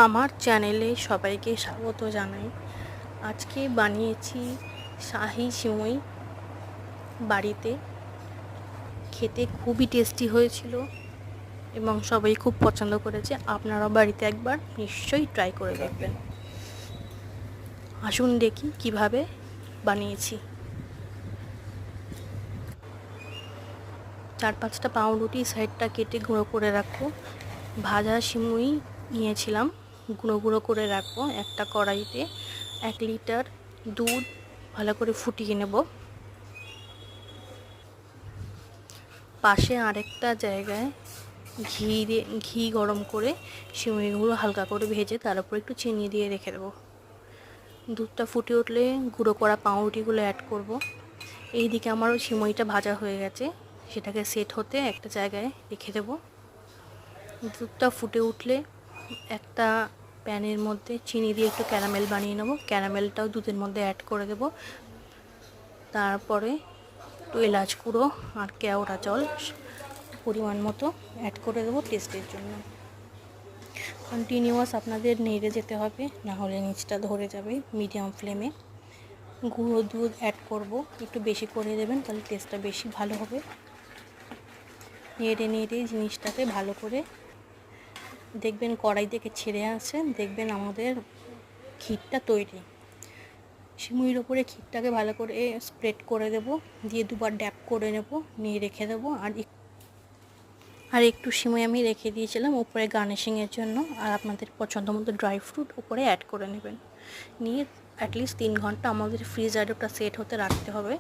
আমার চ্যানেলে সবাইকে স্বাগত জানাই। আজকে বানিয়েছি শাহি সিমই বাড়িতে। খেতে খুবই টেস্টি হয়েছিল এবং সবাই খুব পছন্দ করেছে। আপনারাও বাড়িতে একবার নিশ্চয়ই ট্রাই করে দেখবেন। আসুন দেখি কিভাবে বানিয়েছি। 4-5টা পাউরুটি সাইডটা কেটে গুঁড়ো করে রাখবো। ভাজা সিমই নিয়েছিলাম, গুঁড়ো গুঁড়ো করে রাখবো। একটা কড়াইতে 1 লিটার দুধ ভালো করে ফুটিয়ে নেব। পাশে আরেকটা জায়গায় ঘি গরম করে সিমইগুলো হালকা করে ভেজে তার উপর একটু চিনি দিয়ে রেখে দেবো। দুধটা ফুটে উঠলে গুঁড়ো করা পাউরুটিগুলো অ্যাড করব। এইদিকে আমারও সিমইটা ভাজা হয়ে গেছে, সেটাকে সেট হতে একটা জায়গায় রেখে দেব। দুধটা ফুটে উঠলে একটা প্যানের মধ্যে চিনি দিয়ে একটু ক্যারামেল বানিয়ে নেব। ক্যারামেলটাও দুধের মধ্যে অ্যাড করে দেব। তারপরে একটু এলাচ গুঁড়ো আর কেওড়া জল পরিমাণ মতো অ্যাড করে দেবো টেস্টের জন্য। কন্টিনিউয়াস আপনাদের নেড়ে যেতে হবে, না হলে নিচটা ধরে যাবে। মিডিয়াম ফ্লেমে গুঁড়ো দুধ অ্যাড করব, একটু বেশি করে দেবেন, তাহলে টেস্টটা বেশি ভালো হবে। নেড়ে নেড়ে জিনিসটাকে ভালো করে দেখবেন কড়াই থেকে ছেড়ে আসে, দেখবেন আমাদের ক্ষীরটা তৈরি। সিমুইয়ের ওপরে ক্ষীরটাকে ভালো করে স্প্রেড করে দেব, দিয়ে দুবার ড্যাপ করে নেব, নিয়ে রেখে দেবো। আর একটু সিমই আমি রেখে দিয়েছিলাম উপরে গার্নিশিংয়ের জন্য। আর আপনাদের পছন্দ মতো ড্রাই ফ্রুট উপরে অ্যাড করে নেবেন। নিয়ে অ্যাটলিস্ট 3 ঘন্টা আমাদের ফ্রিজারে ওটা সেট হতে রাখতে হবে।